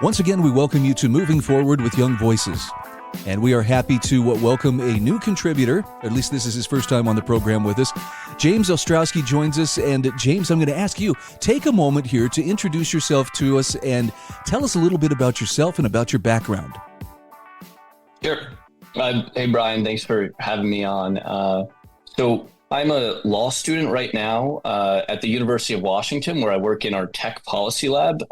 Once again, we welcome you to Moving Forward with Young Voices. And we are happy to welcome a new contributor. At least this is his first time on the program with us. James Ostrowski joins us. And James, I'm going to ask you, take a moment here to introduce yourself to us and tell us a little bit about yourself and about your background. Sure. Hey, Brian, thanks for having me on. So I'm a law student right now at the University of Washington, where I work in our tech policy lab.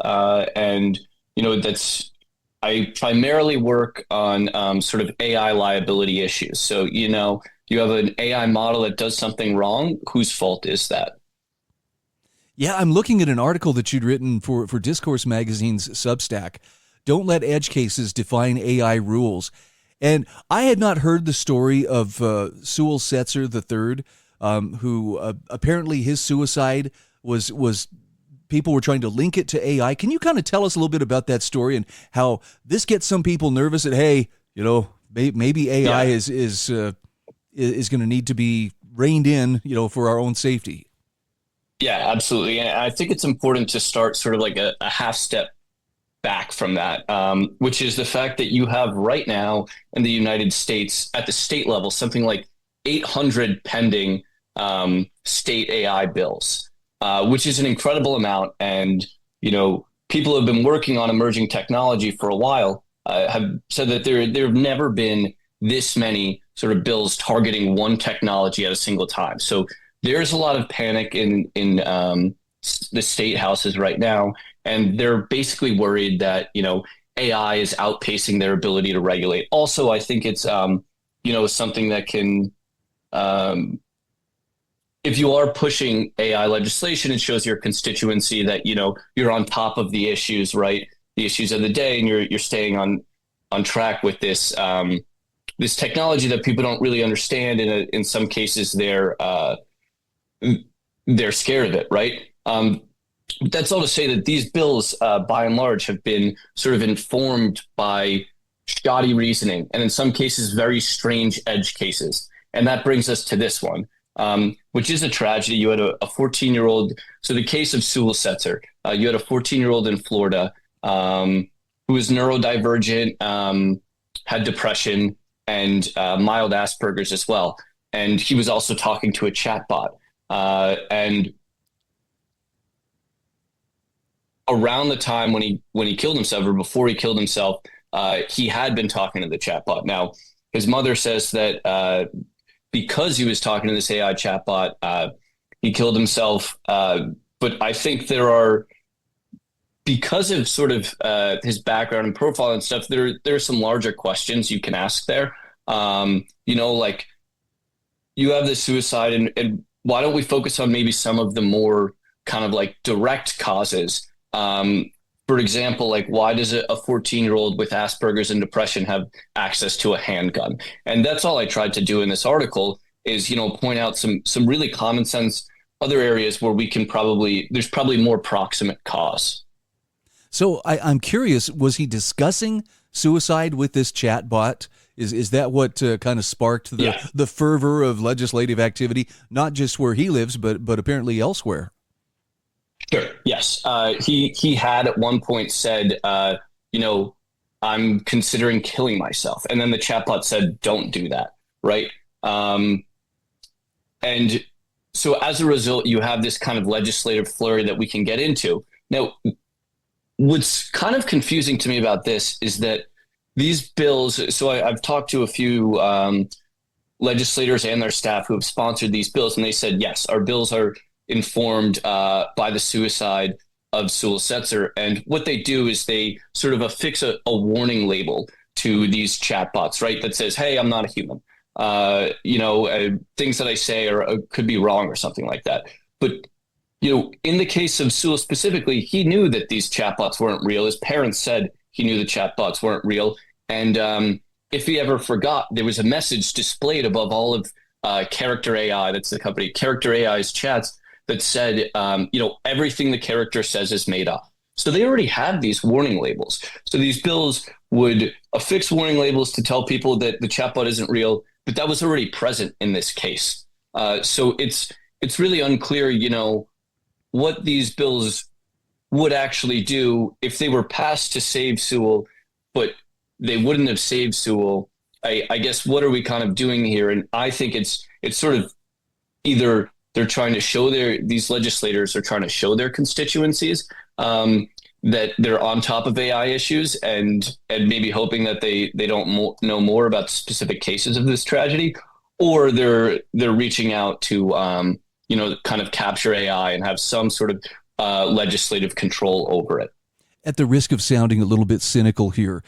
I primarily work on sort of AI liability issues. So, you have an AI model that does something wrong. Whose fault is that? Yeah, I'm looking at an article that you'd written for Discourse Magazine's Substack. Don't let edge cases define AI rules. And I had not heard the story of Sewell Setzer III, who apparently his suicide was people were trying to link it to AI. Can you kind of tell us a little bit about that story and how this gets some people nervous that, hey, maybe AI is going to need to be reined in, for our own safety? Yeah, absolutely. And I think it's important to start sort of like a half step back from that, which is the fact that you have right now in the United States at the state level, something like 800 pending state AI bills. Which is an incredible amount. And, people have been working on emerging technology for a while, have said that there have never been this many sort of bills targeting one technology at a single time. So there's a lot of panic in the state houses right now. And they're basically worried that, AI is outpacing their ability to regulate. Also, I think it's, something that can, if you are pushing AI legislation, it shows your constituency that, you're on top of the issues, right? The issues of the day, and you're staying on track with this this technology that people don't really understand. And in some cases, they're scared of it, right? That's all to say that these bills, by and large, have been sort of informed by shoddy reasoning, and in some cases, very strange edge cases. And that brings us to this one. Which is a tragedy. You had a 14-year-old. So the case of Sewell Setzer, you had a 14-year-old in Florida who was neurodivergent, had depression, and mild Asperger's as well. And he was also talking to a chatbot. And around the time when he killed himself, or before he killed himself, he had been talking to the chatbot. Now, his mother says that because he was talking to this AI chatbot, he killed himself. But I think because of sort of his background and profile and stuff, there are some larger questions you can ask there. Like you have this suicide, and why don't we focus on maybe some of the more kind of like direct causes? For example, like why does a 14-year-old with Asperger's and depression have access to a handgun? And that's all I tried to do in this article is, point out some really common sense other areas where there's probably more proximate cause. So I'm curious, was he discussing suicide with this chatbot? Is that what kind of sparked the fervor of legislative activity, not just where he lives, but apparently elsewhere? Sure. Yes. He had at one point said, I'm considering killing myself. And then the chatbot said, don't do that. Right. And so as a result, you have this kind of legislative flurry that we can get into. Now, what's kind of confusing to me about this is that these bills, so I've talked to a few legislators and their staff who have sponsored these bills, and they said, yes, our bills are informed by the suicide of Sewell Setzer. And what they do is they sort of affix a warning label to these chatbots, right? That says, hey, I'm not a human. Things that I say could be wrong or something like that. But, in the case of Sewell specifically, he knew that these chatbots weren't real. His parents said he knew the chatbots weren't real. And if he ever forgot, there was a message displayed above all of Character AI, that's the company, Character AI's chats, that said, everything the character says is made up. So they already had these warning labels. So these bills would affix warning labels to tell people that the chatbot isn't real, but that was already present in this case. So it's really unclear, what these bills would actually do if they were passed to save Sewell, but they wouldn't have saved Sewell. I guess what are we kind of doing here? And I think it's sort of either they're trying to show these legislators are trying to show their constituencies that they're on top of AI issues and maybe hoping that they don't know more about specific cases of this tragedy, or they're reaching out to kind of capture AI and have some sort of legislative control over it. At the risk of sounding a little bit cynical here,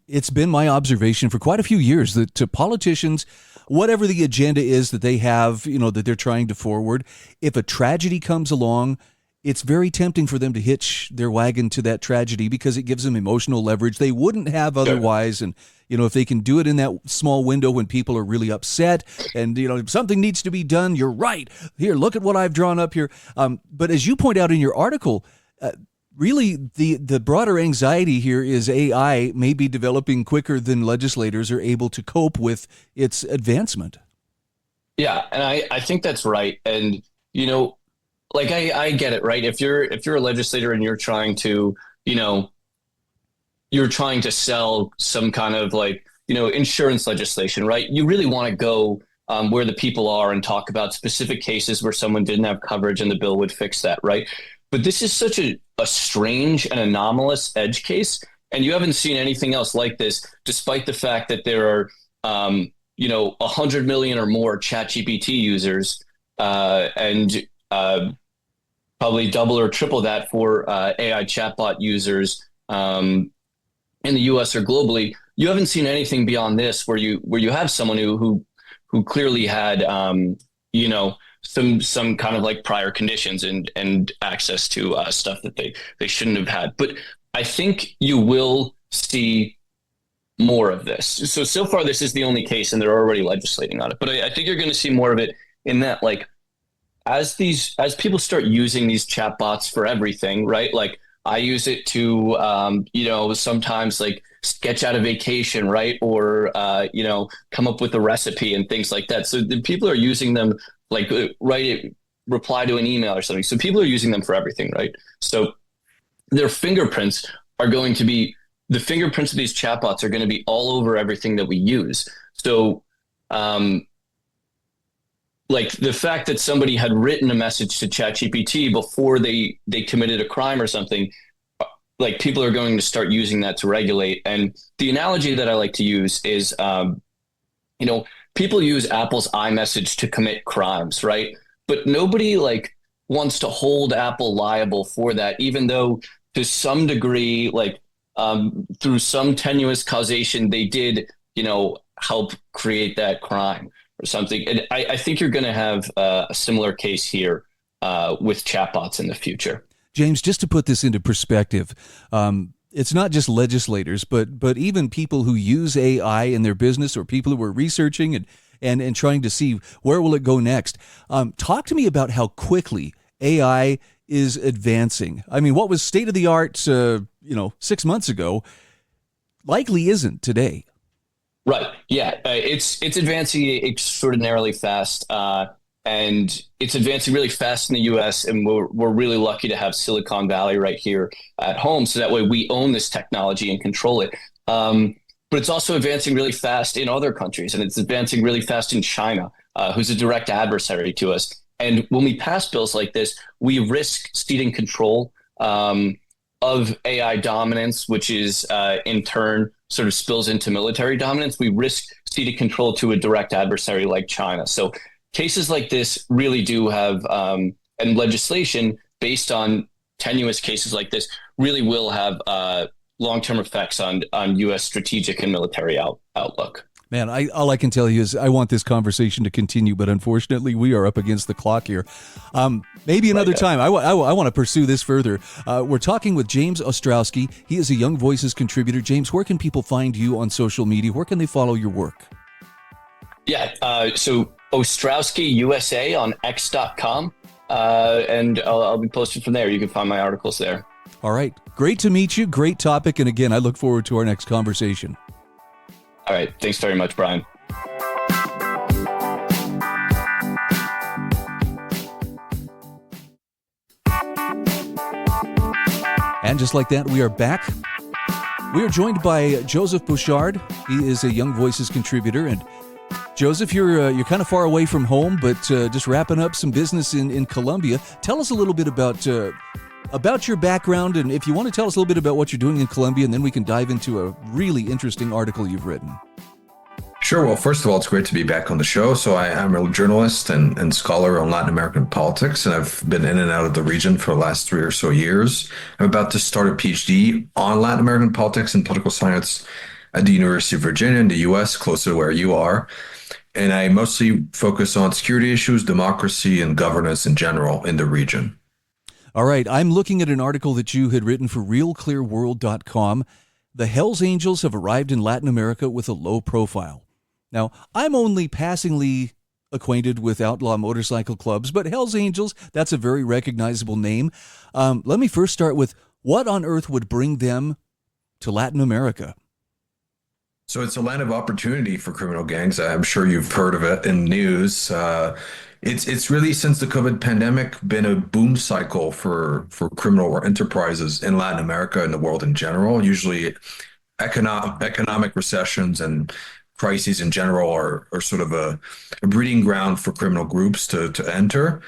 it's been my observation for quite a few years that to politicians, whatever the agenda is that they have, that they're trying to forward, if a tragedy comes along, it's very tempting for them to hitch their wagon to that tragedy because it gives them emotional leverage they wouldn't have otherwise. And, if they can do it in that small window when people are really upset and, if something needs to be done, you're right. Here, look at what I've drawn up here. But as you point out in your article, really the broader anxiety here is AI may be developing quicker than legislators are able to cope with its advancement. Yeah, and I think that's right. And, I get it, right? If you're a legislator and you're trying to sell some kind of insurance legislation, right? You really want to go where the people are and talk about specific cases where someone didn't have coverage and the bill would fix that, right? But this is such a strange and anomalous edge case, and you haven't seen anything else like this, despite the fact that there are 100 million or more ChatGPT users and probably double or triple that for AI chatbot users in the U.S. or globally. You haven't seen anything beyond this, where you have someone who clearly had some kind of prior conditions and access to stuff that they shouldn't have had. But I think you will see more of this. So far, this is the only case, and they're already legislating on it. But I think you're going to see more of it in that, as people start using these chatbots for everything, right? I use it to, sometimes sketch out a vacation, right? Or, come up with a recipe and things like that. So the people are using them, reply to an email or something. So people are using them for everything, right? So their fingerprints are going to be, the fingerprints of these chatbots are going to be all over everything that we use. So, the fact that somebody had written a message to ChatGPT before they committed a crime or something, people are going to start using that to regulate. And the analogy that I like to use is, people use Apple's iMessage to commit crimes, right? But nobody wants to hold Apple liable for that, even though to some degree, through some tenuous causation, they did, help create that crime or something. And I think you're going to have a similar case here with chatbots in the future. James, just to put this into perspective, it's not just legislators, but even people who use AI in their business or people who are researching and trying to see where will it go next. Talk to me about how quickly AI is advancing. I mean, what was state of the art, 6 months ago, likely isn't today. Right. Yeah. It's advancing extraordinarily fast. And it's advancing really fast in the U.S. And we're really lucky to have Silicon Valley right here at home. So that way we own this technology and control it. But it's also advancing really fast in other countries. And it's advancing really fast in China, who's a direct adversary to us. And when we pass bills like this, we risk ceding control of AI dominance, which is in turn sort of spills into military dominance. We risk ceding control to a direct adversary like China. So cases like this really do have, and legislation based on tenuous cases like this really will have long-term effects on U.S. strategic and military outlook. Man, all I can tell you is I want this conversation to continue, but unfortunately we are up against the clock here. Maybe another time. I want to pursue this further. We're talking with James Ostrowski. He is a Young Voices contributor. James, where can people find you on social media? Where can they follow your work? Yeah, so Ostrowski USA on x.com, and I'll be posted from there. You can find my articles there. All right. Great to meet you. Great topic. And again, I look forward to our next conversation. All right. Thanks very much, Brian. And just like that, we are back. We are joined by Joseph Bouchard. He is a Young Voices contributor. And Joseph, you're kind of far away from home, but just wrapping up some business in Colombia. Tell us a little bit about your background, and if you want to tell us a little bit about what you're doing in Colombia, and then we can dive into a really interesting article you've written. Sure. Well, first of all, it's great to be back on the show. So I'm a journalist and scholar on Latin American politics, and I've been in and out of the region for the last 3 or so years. I'm about to start a PhD on Latin American politics and political science at the University of Virginia in the U.S., closer to where you are. And I mostly focus on security issues, democracy, and governance in general in the region. All right. I'm looking at an article that you had written for realclearworld.com. The Hells Angels have arrived in Latin America with a low profile. Now, I'm only passingly acquainted with outlaw motorcycle clubs, but Hells Angels, that's a very recognizable name. Let me first start with what on earth would bring them to Latin America? So it's a land of opportunity for criminal gangs. I'm sure you've heard of it in news. It's really, since the COVID pandemic, been a boom cycle for criminal enterprises in Latin America and the world in general. Usually economic recessions and crises in general are sort of a breeding ground for criminal groups to enter.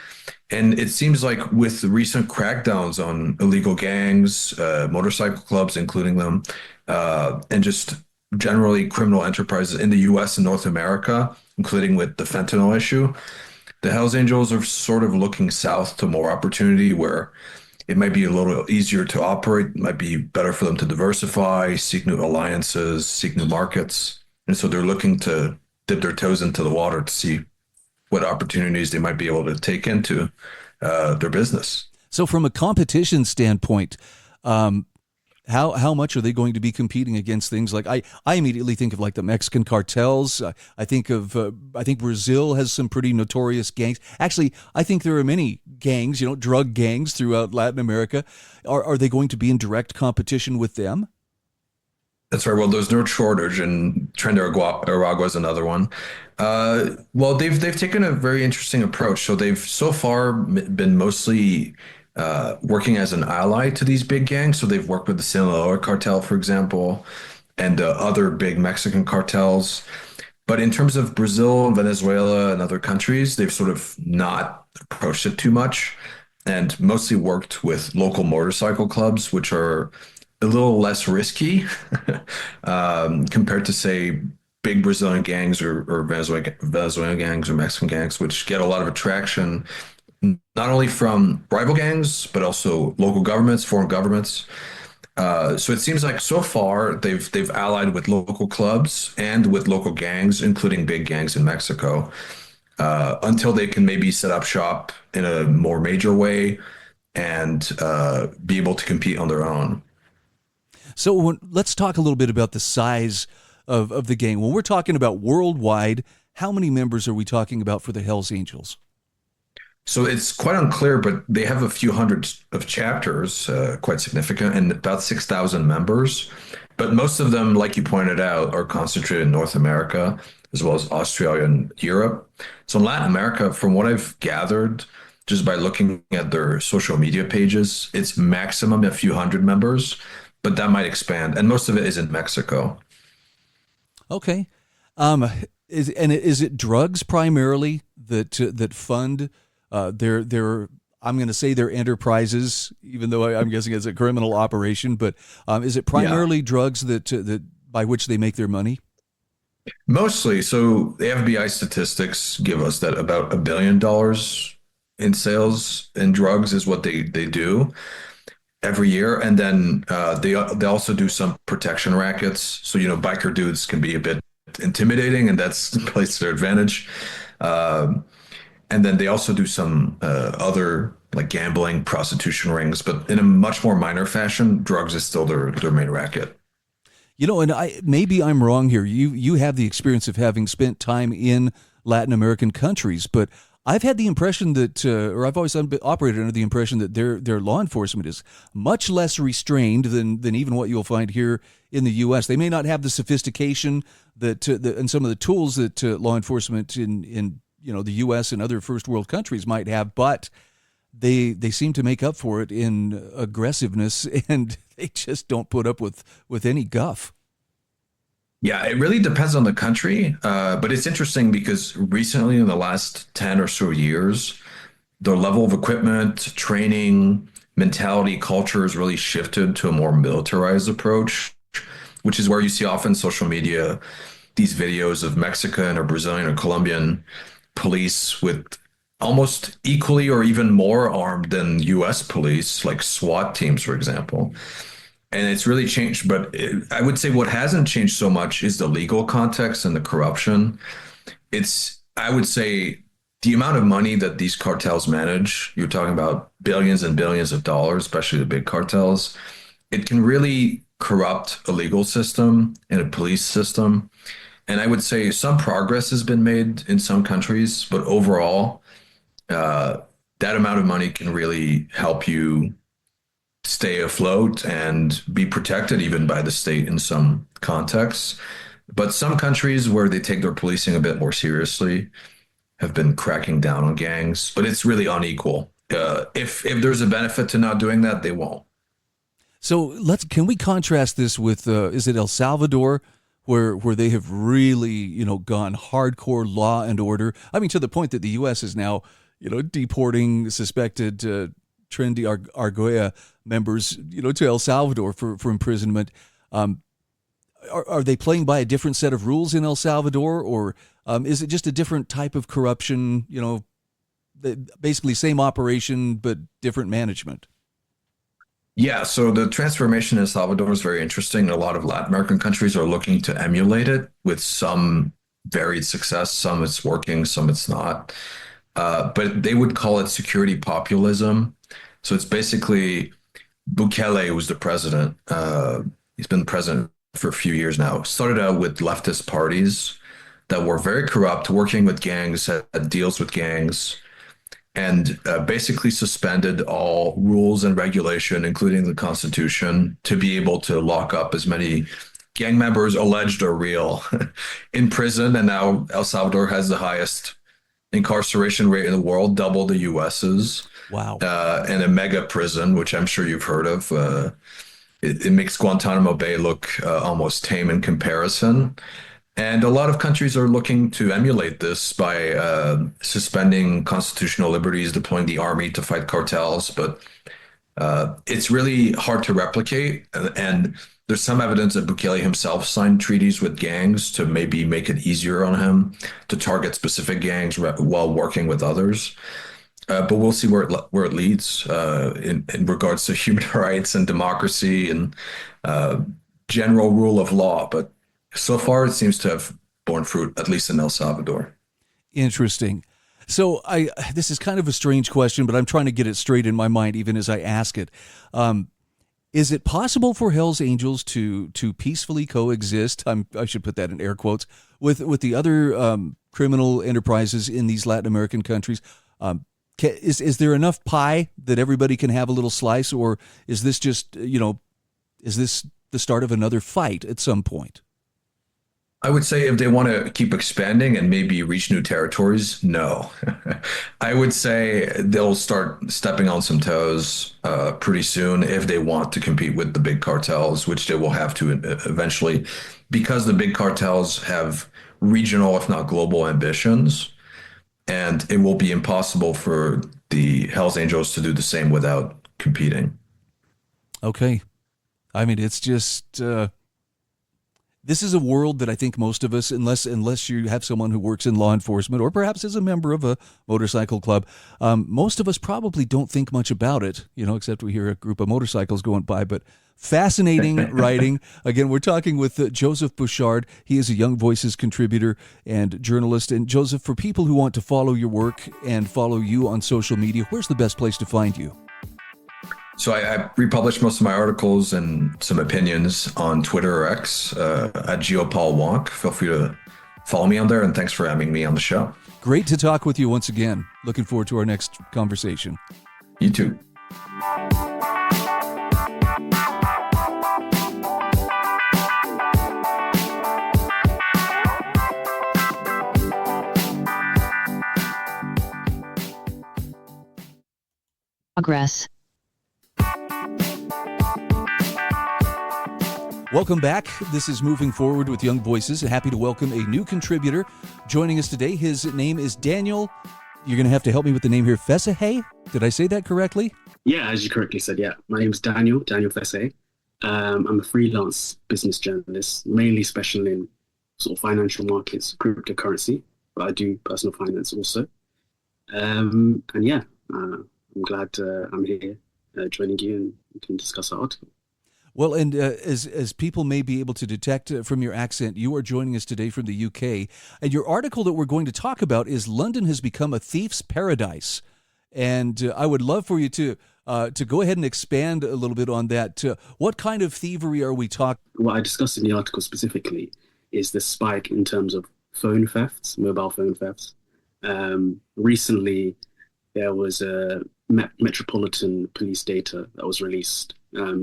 And it seems like with the recent crackdowns on illegal gangs, motorcycle clubs, including them, and just generally criminal enterprises in the U.S. and North America, including with the fentanyl issue, the Hells Angels are sort of looking south to more opportunity where it might be a little easier to operate, it might be better for them to diversify, seek new alliances, seek new markets. And so they're looking to dip their toes into the water to see what opportunities they might be able to take into their business. So from a competition standpoint, how much are they going to be competing against things like, I immediately think of like the Mexican cartels. I think Brazil has some pretty notorious gangs. Actually, I think there are many gangs, drug gangs throughout Latin America. Are they going to be in direct competition with them? That's right. Well, there's no shortage, and Aragua is another one. Well, they've taken a very interesting approach. So they've so far been mostly working as an ally to these big gangs. So they've worked with the Sinaloa cartel, for example, and other big Mexican cartels. But in terms of Brazil, Venezuela, and other countries, they've sort of not approached it too much, and mostly worked with local motorcycle clubs, which are a little less risky compared to, say, big Brazilian gangs or Venezuelan gangs or Mexican gangs, which get a lot of attraction, not only from rival gangs, but also local governments, foreign governments. So it seems like so far they've allied with local clubs and with local gangs, including big gangs in Mexico, until they can maybe set up shop in a more major way and be able to compete on their own. So let's talk a little bit about the size of the gang. When we're talking about worldwide, how many members are we talking about for the Hells Angels? So it's quite unclear, but they have a few hundred of chapters, quite significant, and about 6,000 members. But most of them, like you pointed out, are concentrated in North America, as well as Australia and Europe. So in Latin America, from what I've gathered, just by looking at their social media pages, it's maximum a few hundred members, but that might expand. And most of it is in Mexico. Okay. Is it drugs primarily that fund their I'm going to say their enterprises, even though I'm guessing it's a criminal operation, but is it primarily drugs that by which they make their money? Mostly. So the FBI statistics give us that about $1 billion in sales in drugs is what they do every year. And then they also do some protection rackets. So, biker dudes can be a bit intimidating, and that's plays to their advantage. And then they also do some other like gambling, prostitution rings, but in a much more minor fashion. Drugs is still their main racket. And maybe I'm wrong here. You have the experience of having spent time in Latin American countries, but I've had the impression that, or I've always operated under the impression that their law enforcement is much less restrained than even what you'll find here in the U.S. They may not have the sophistication and some of the tools that law enforcement in the U.S. and other first world countries might have, but they seem to make up for it in aggressiveness, and they just don't put up with any guff. Yeah, it really depends on the country, but it's interesting because recently, in the last 10 or so years, the level of equipment, training, mentality, culture has really shifted to a more militarized approach, which is where you see often social media these videos of Mexican or Brazilian or Colombian police with almost equally or even more armed than US police, like SWAT teams, for example. And it's really changed. But I would say what hasn't changed so much is the legal context and the corruption. I would say, the amount of money that these cartels manage, you're talking about billions and billions of dollars, especially the big cartels, it can really corrupt a legal system and a police system. And I would say some progress has been made in some countries, but overall, that amount of money can really help you stay afloat and be protected even by the state in some contexts. But some countries where they take their policing a bit more seriously have been cracking down on gangs, but it's really unequal. If there's a benefit to not doing that, they won't. So can we contrast this with is it El Salvador, where they have really gone hardcore law and order? I mean, to the point that the U.S. is now deporting suspected trendy Arguella members to El Salvador for imprisonment. Are they playing by a different set of rules in El Salvador, or is it just a different type of corruption? Basically same operation but different management. Yeah, so the transformation in El Salvador is very interesting. A lot of Latin American countries are looking to emulate it with some varied success. Some it's working, some it's not. But they would call it security populism. So it's basically Bukele, who's the president. He's been president for a few years now. Started out with leftist parties that were very corrupt, working with gangs, had deals with gangs, and basically suspended all rules and regulation, including the Constitution, to be able to lock up as many gang members, alleged or real, in prison. And now El Salvador has the highest incarceration rate in the world, double the US's. Wow. And a mega prison, which I'm sure you've heard of. It makes Guantanamo Bay look almost tame in comparison. And a lot of countries are looking to emulate this by suspending constitutional liberties, deploying the army to fight cartels. But it's really hard to replicate. And there's some evidence that Bukele himself signed treaties with gangs to maybe make it easier on him to target specific gangs while working with others. But we'll see where it leads in regards to human rights and democracy and general rule of law. But so far, it seems to have borne fruit, at least in El Salvador. Interesting. So this is kind of a strange question, but I'm trying to get it straight in my mind even as I ask it. Is it possible for Hell's Angels to peacefully coexist? I should put that in air quotes with the other criminal enterprises in these Latin American countries. Is there enough pie that everybody can have a little slice, or is this just is this the start of another fight at some point? I would say if they want to keep expanding and maybe reach new territories, no. I would say they'll start stepping on some toes pretty soon if they want to compete with the big cartels, which they will have to eventually, because the big cartels have regional, if not global, ambitions. And it will be impossible for the Hells Angels to do the same without competing. Okay. I mean, it's just... This is a world that I think most of us, unless you have someone who works in law enforcement or perhaps is a member of a motorcycle club, most of us probably don't think much about it, except we hear a group of motorcycles going by. But fascinating writing. Again, we're talking with Joseph Bouchard. He is a Young Voices contributor and journalist. And Joseph, for people who want to follow your work and follow you on social media, where's the best place to find you? So I republish most of my articles and some opinions on Twitter or X at GeoPaulWonk. Feel free to follow me on there, and thanks for having me on the show. Great to talk with you once again. Looking forward to our next conversation. You too. progress. Welcome back. This is Moving Forward with Young Voices. Happy to welcome a new contributor joining us today. His name is Daniel. You're going to have to help me with the name here. Fessahaye? Did I say that correctly? Yeah, as you correctly said, yeah. My name is Daniel Fessahaye. I'm a freelance business journalist, mainly special in sort of financial markets, cryptocurrency, but I do personal finance also. I'm glad I'm here joining you and we can discuss our article. Well, and as people may be able to detect from your accent, you are joining us today from the UK. And your article that we're going to talk about is London has become a thief's paradise. And I would love for you to go ahead and expand a little bit on that. What kind of thievery are we talking? What I discussed in the article specifically is the spike in terms of phone thefts, mobile phone thefts. Recently, there was a Metropolitan Police data that was released.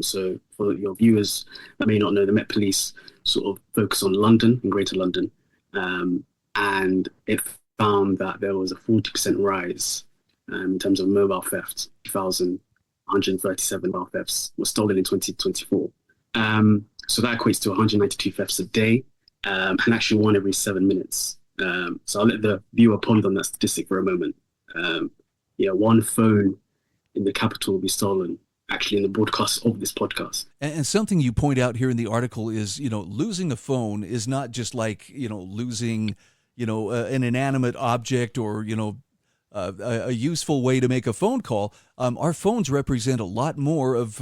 So for your viewers that may not know, the Met Police sort of focus on London and Greater London. And it found that there was a 40% rise in terms of mobile thefts. 1,137 mobile thefts were stolen in 2024. So that equates to 192 thefts a day, and actually one every 7 minutes. So I'll let the viewer ponder on that statistic for a moment. One phone in the capital will be stolen actually in the broadcast of this podcast. And something you point out here in the article is, losing a phone is not just like, losing, an inanimate object or, a useful way to make a phone call. Our phones represent a lot more of,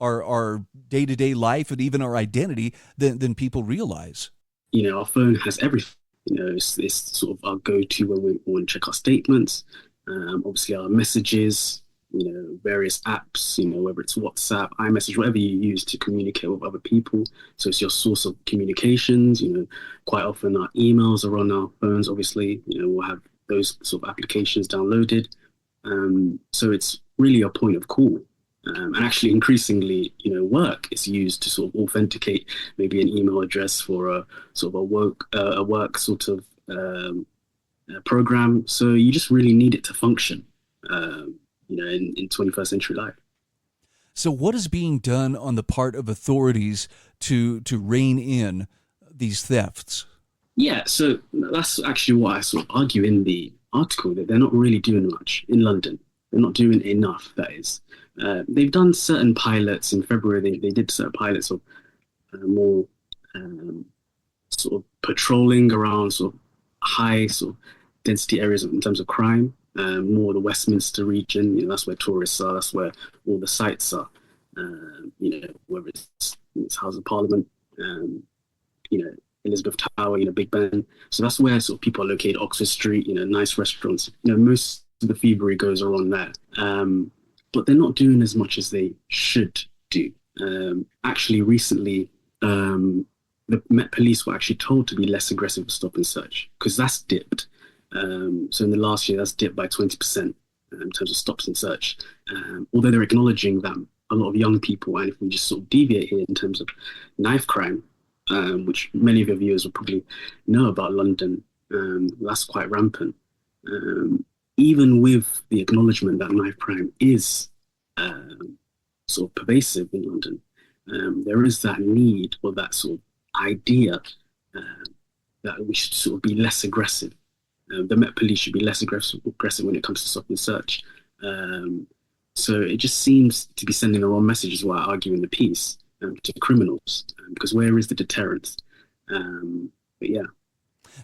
our day-to-day life and even our identity than people realize. Our phone has everything. It's sort of our go-to when we want to check our statements. Obviously our messages, various apps, whether it's WhatsApp, iMessage, whatever you use to communicate with other people. So it's your source of communications. Quite often our emails are on our phones, obviously. We'll have those sort of applications downloaded. So it's really a point of call. And actually increasingly, work is used to sort of authenticate maybe an email address for a sort of a work sort of program. So you just really need it to function. In 21st century life. So what is being done on the part of authorities to rein in these thefts? Yeah, so that's actually what I sort of argue in the article, that they're not really doing much in London. They're not doing enough, that is. They've done certain pilots in February. They did certain pilots of more sort of patrolling around sort of high sort of density areas in terms of crime. More the Westminster region, that's where tourists are, that's where all the sites are, whether it's House of Parliament, Elizabeth Tower, Big Ben. So that's where sort of people are located, Oxford Street, nice restaurants. Most of the thievery goes around there. But they're not doing as much as they should do. Actually, recently, the Met Police were actually told to be less aggressive with stop and search, because that's dipped. So in the last year, that's dipped by 20% in terms of stops and search. Although they're acknowledging that a lot of young people, and if we just sort of deviate here in terms of knife crime, which many of your viewers will probably know about London, that's quite rampant. Even with the acknowledgement that knife crime is sort of pervasive in London, there is that need or that sort of idea that we should sort of be less aggressive. The Met Police should be less aggressive when it comes to stop and search. So it just seems to be sending the wrong message, is what I argue in the piece, to criminals, because where is the deterrence? But yeah.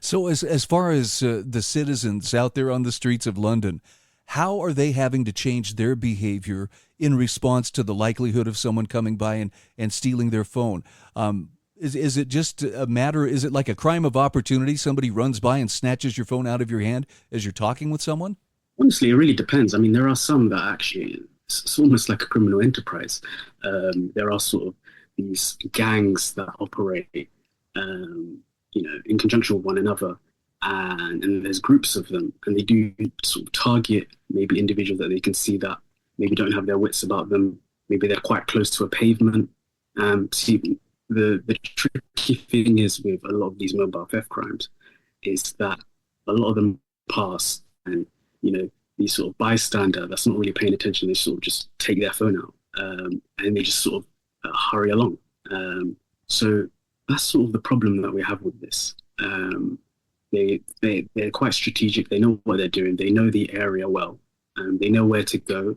So as far as the citizens out there on the streets of London, how are they having to change their behavior in response to the likelihood of someone coming by and stealing their phone? Is it just a matter, is it like a crime of opportunity? Somebody runs by and snatches your phone out of your hand as you're talking with someone? Honestly, it really depends. I mean, there are some that actually, it's almost like a criminal enterprise. There are sort of these gangs that operate, in conjunction with one another. And there's groups of them, and they do sort of target maybe individuals that they can see that maybe don't have their wits about them. Maybe they're quite close to a pavement. The tricky thing is with a lot of these mobile theft crimes is that a lot of them pass, and the sort of bystander that's not really paying attention. They sort of just take their phone out, and they just sort of hurry along. So that's sort of the problem that we have with this. They're quite strategic. They know what they're doing. They know the area well. They know where to go.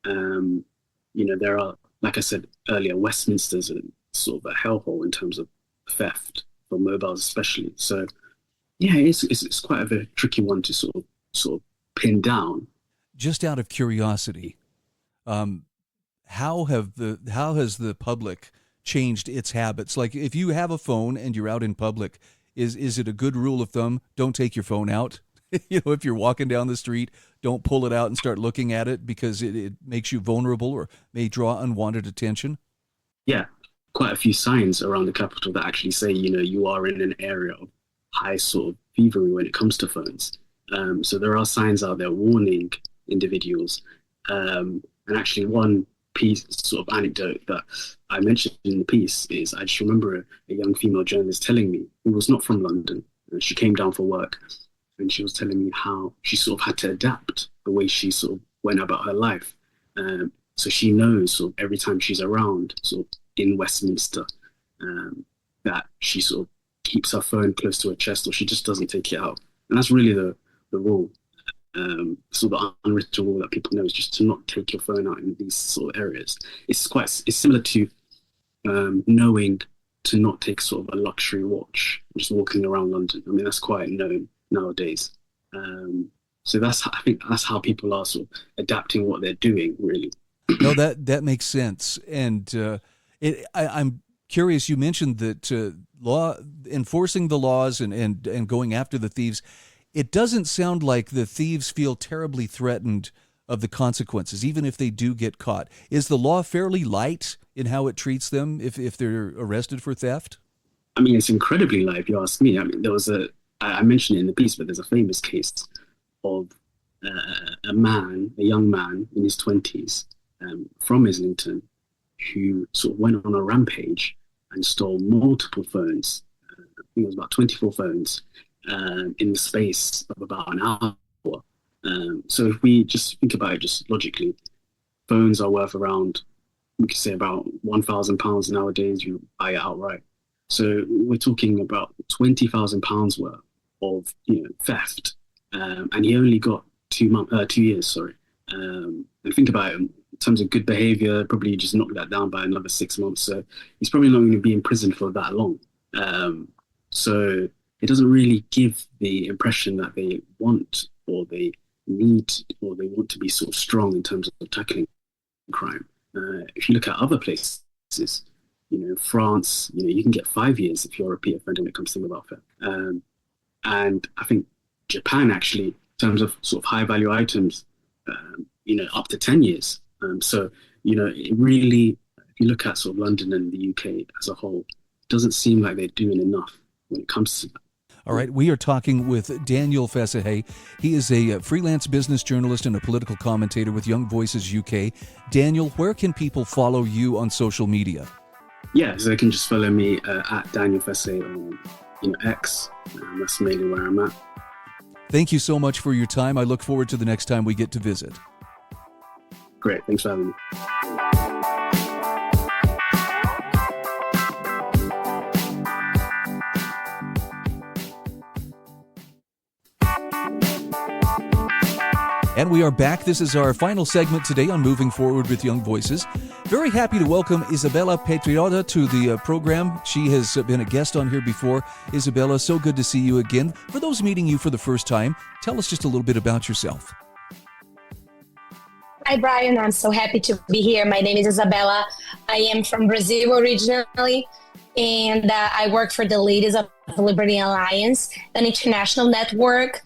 There are, like I said earlier, Westminster's a sort of a hellhole in terms of theft for mobiles, especially. So, yeah, it's quite a tricky one to sort of pin down. Just out of curiosity, how has the public changed its habits? Like, if you have a phone and you're out in public, is it a good rule of thumb? Don't take your phone out. If you're walking down the street, don't pull it out and start looking at it because it makes you vulnerable or may draw unwanted attention. Yeah, quite a few signs around the capital that actually say, you are in an area of high sort of thievery when it comes to phones. So there are signs out there warning individuals. And actually one piece, sort of anecdote that I mentioned in the piece is I just remember a young female journalist telling me, who was not from London, she came down for work, and she was telling me how she sort of had to adapt the way she sort of went about her life. So she knows sort of every time she's around, sort of in Westminster, that she sort of keeps her phone close to her chest, or she just doesn't take it out. And that's really the rule. So the unwritten rule that people know is just to not take your phone out in these sort of areas. It's similar to knowing to not take sort of a luxury watch just walking around London. I mean, that's quite known nowadays. So I think that's how people are sort of adapting what they're doing, really. No, that makes sense. And I'm curious, you mentioned that enforcing the laws and going after the thieves, it doesn't sound like the thieves feel terribly threatened of the consequences, even if they do get caught. Is the law fairly light in how it treats them if they're arrested for theft? I mean, it's incredibly light, if you ask me. I mean, I mentioned it in the piece, but there's a famous case of a young man in his 20s from Islington who sort of went on a rampage and stole multiple phones. I think it was about 24 phones in the space of about an hour. So if we just think about it just logically, phones are worth around, we could say about £1,000 nowadays. You buy it outright. So we're talking about £20,000 worth of theft, and he only got 2 years. And think about it in terms of good behaviour, probably just knock that down by another 6 months. So he's probably not going to be in prison for that long. So it doesn't really give the impression that they want or they need or they want to be sort of strong in terms of tackling crime. If you look at other places, France, you can get 5 years if you're a repeat offender when it comes to mobile theft. And I think Japan actually, in terms of sort of high value items, up to 10 years. So it really, if you look at sort of London and the UK as a whole, it doesn't seem like they're doing enough when it comes to that. All right, we are talking with Daniel Fessahaye. He is a freelance business journalist and a political commentator with Young Voices UK. Daniel, where can people follow you on social media? Yeah, so they can just follow me at Daniel Fessahaye on X. That's mainly where I'm at. Thank you so much for your time. I look forward to the next time we get to visit. Great, thanks for having me. And we are back. This is our final segment today on Moving Forward with Young Voices. Very happy to welcome Izabela Patriota to the program. She has been a guest on here before. Izabela, so good to see you again. For those meeting you for the first time, tell us just a little bit about yourself. Hi, Brian. I'm so happy to be here. My name is Izabela. I am from Brazil originally, and I work for the Ladies of Liberty Alliance, an international network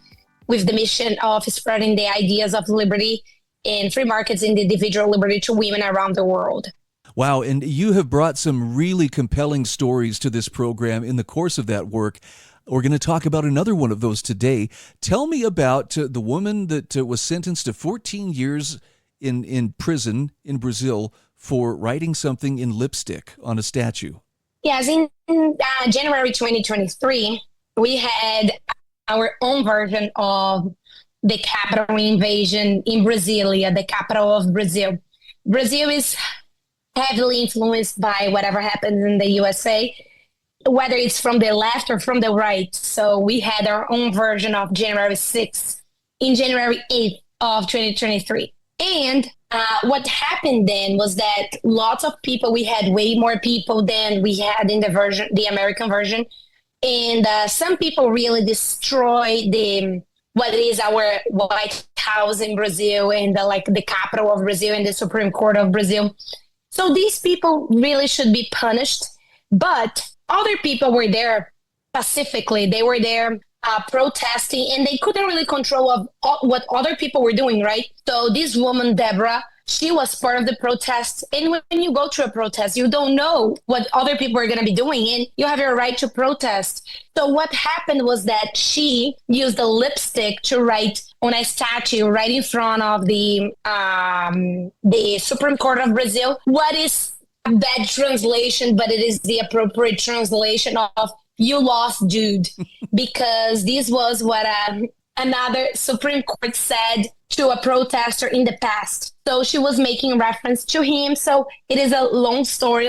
with the mission of spreading the ideas of liberty and free markets and individual liberty to women around the world. Wow, and you have brought some really compelling stories to this program in the course of that work. We're going to talk about another one of those today. Tell me about the woman that was sentenced to 14 years in prison in Brazil for writing something in lipstick on a statue. Yes, in January 2023, we had our own version of the Capitol invasion in Brasilia, the capital of Brazil. Brazil is heavily influenced by whatever happens in the USA, whether it's from the left or from the right. So we had our own version of January 6th in January 8th of 2023. And what happened then was that lots of people, we had way more people than we had in the American version. And some people really destroyed what is our White House in Brazil and the capital of Brazil and the Supreme Court of Brazil. So these people really should be punished. But other people were there pacifically. They were there protesting, and they couldn't really control what other people were doing, right? So this woman, Deborah, she was part of the protest. And when you go to a protest, you don't know what other people are going to be doing, and you have your right to protest. So what happened was that she used a lipstick to write on a statue right in front of the Supreme Court of Brazil. What is a bad translation, but it is the appropriate translation of "you lost, dude," because this was what another Supreme Court said to a protester in the past. So she was making reference to him. So it is a long story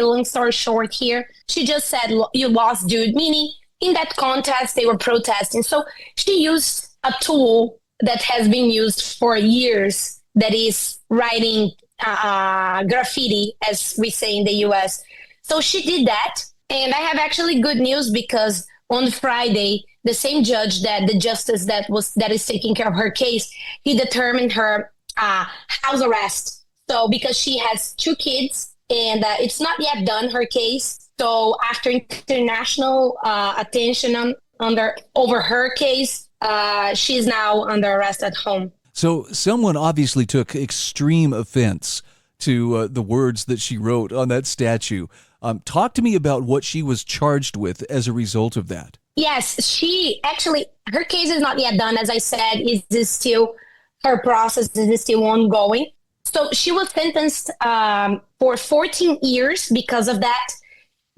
short here. She just said, "You lost, dude," meaning in that contest, they were protesting. So she used a tool that has been used for years, that is writing graffiti, as we say in the US. So she did that. And I have actually good news, because on Friday, the same judge, the justice that is taking care of her case, he determined her house arrest. So because she has 2 kids and it's not yet done, her case. So after international attention over her case, she's now under arrest at home. So someone obviously took extreme offense to the words that she wrote on that statue. Talk to me about what she was charged with as a result of that. Yes, her case is not yet done. As I said, her process is still ongoing. So she was sentenced for 14 years because of that,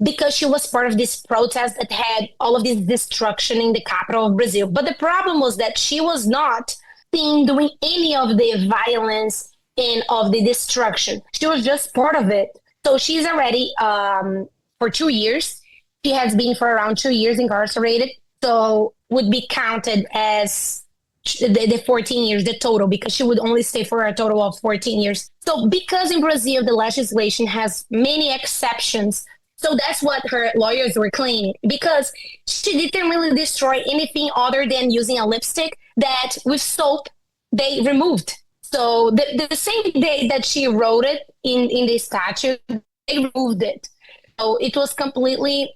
because she was part of this protest that had all of this destruction in the capital of Brazil. But the problem was that she was not seen doing any of the violence and of the destruction. She was just part of it. So she's already for 2 years. She has been for around 2 years incarcerated. So would be counted as the 14 years, the total, because she would only stay for a total of 14 years. So because in Brazil, the legislation has many exceptions. So that's what her lawyers were claiming, because she didn't really destroy anything other than using a lipstick that with soap they removed. So the same day that she wrote it in the statute, they removed it. So it was completely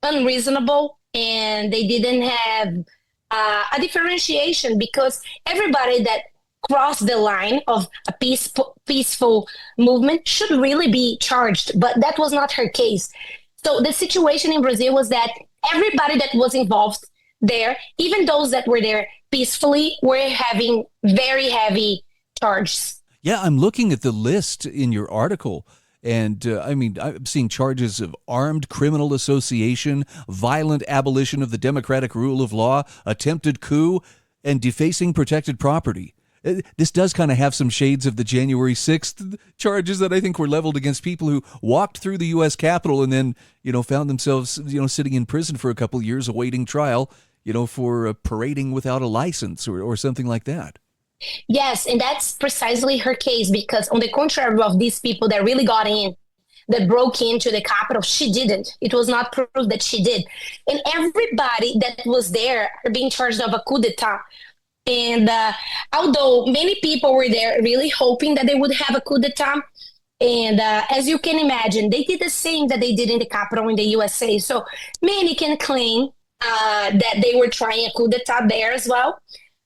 unreasonable, and they didn't have a differentiation, because everybody that crossed the line of a peaceful movement should really be charged, but that was not her case. So the situation in Brazil was that everybody that was involved there, even those that were there peacefully, were having very heavy charges. Yeah, I'm looking at the list in your article, and I'm seeing charges of armed criminal association, violent abolition of the democratic rule of law, attempted coup, and defacing protected property. This does kind of have some shades of the January 6th charges that I think were leveled against people who walked through the U.S. Capitol and then, found themselves, sitting in prison for a couple of years awaiting trial, for parading without a license or something like that. Yes, and that's precisely her case, because on the contrary of these people that really got in, that broke into the Capitol, she didn't. It was not proved that she did. And everybody that was there are being charged of a coup d'etat. And although many people were there really hoping that they would have a coup d'etat, and as you can imagine, they did the same that they did in the Capitol in the USA. So many can claim that they were trying a coup d'etat there as well.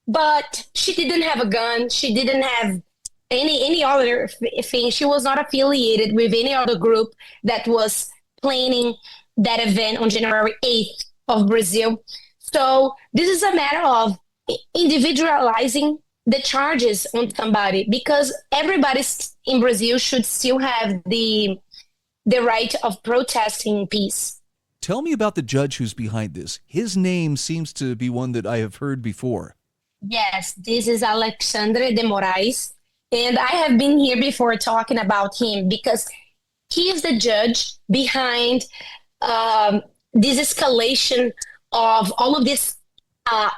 But she didn't have a gun. She didn't have any other thing. She was not affiliated with any other group that was planning that event on January 8th of Brazil. So this is a matter of individualizing the charges on somebody, because everybody in Brazil should still have the right of protesting in peace. Tell me about the judge who's behind this. His name seems to be one that I have heard before. Yes, this is Alexandre de Moraes. And I have been here before talking about him because he is the judge behind this escalation of all of these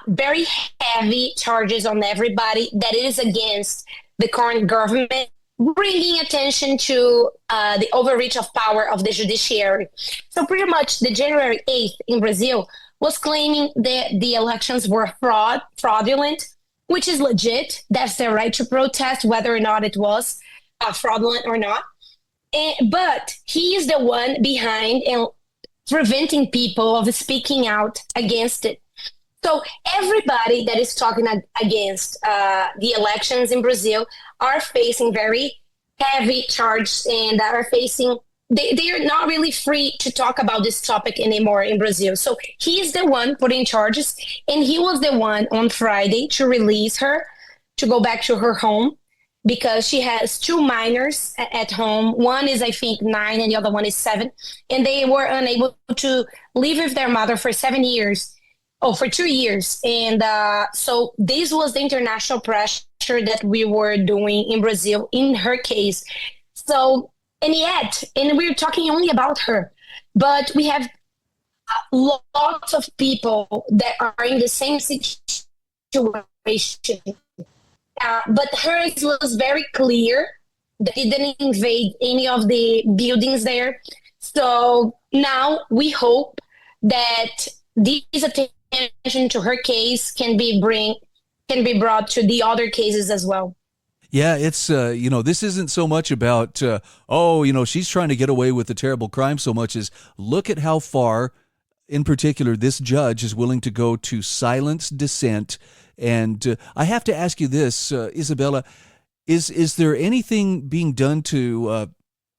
very heavy charges on everybody that is against the current government, bringing attention to the overreach of power of the judiciary. So pretty much the January 8th in Brazil was claiming that the elections were fraudulent, which is legit. That's their right to protest, whether or not it was fraudulent or not. But he is the one behind and preventing people of speaking out against it. So everybody that is talking against the elections in Brazil are facing very heavy charges and are facing, they are not really free to talk about this topic anymore in Brazil. So he is the one putting charges, and he was the one on Friday to release her to go back to her home because she has two minors at home. One is, I think, 9 and the other one is 7. And they were unable to live with their mother for 7 years. Oh, for 2 years. And so this was the international pressure that we were doing in Brazil in her case. So, and we're talking only about her, but we have lots of people that are in the same situation. But hers was very clear that it didn't invade any of the buildings there. So now we hope that this attention to her case can be brought to the other cases as well. Yeah, it's, this isn't so much about, she's trying to get away with a terrible crime so much as look at how far, in particular, this judge is willing to go to silence dissent. And I have to ask you this, Izabela, is there anything being done to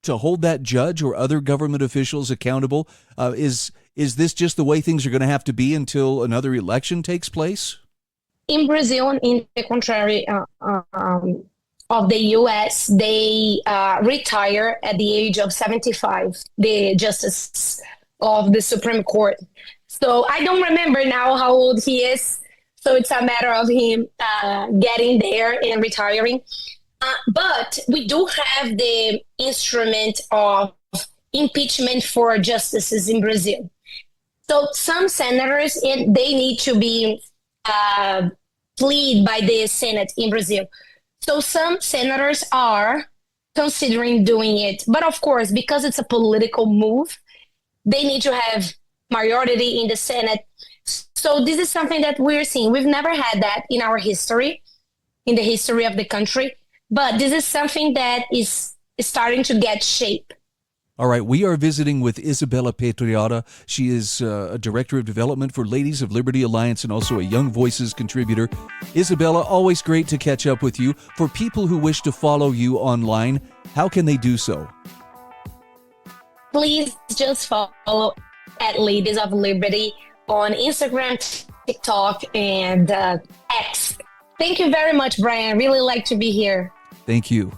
hold that judge or other government officials accountable? Is this just the way things are going to have to be until another election takes place? In Brazil, in the contrary of the U.S., they retire at the age of 75, the justice of the Supreme Court. So I don't remember now how old he is. So it's a matter of him getting there and retiring. But we do have the instrument of impeachment for justices in Brazil. So some senators, they need to be plead by the Senate in Brazil. So some senators are considering doing it. But of course, because it's a political move, they need to have majority in the Senate. So this is something that we're seeing. We've never had that in our history, in the history of the country. But this is something that is starting to get shape. All right, we are visiting with Izabela Patriota. She is a Director of Development for Ladies of Liberty Alliance and also a Young Voices contributor. Izabela, always great to catch up with you. For people who wish to follow you online, how can they do so? Please just follow at Ladies of Liberty on Instagram, TikTok, and X. Thank you very much, Brian. Really like to be here. Thank you.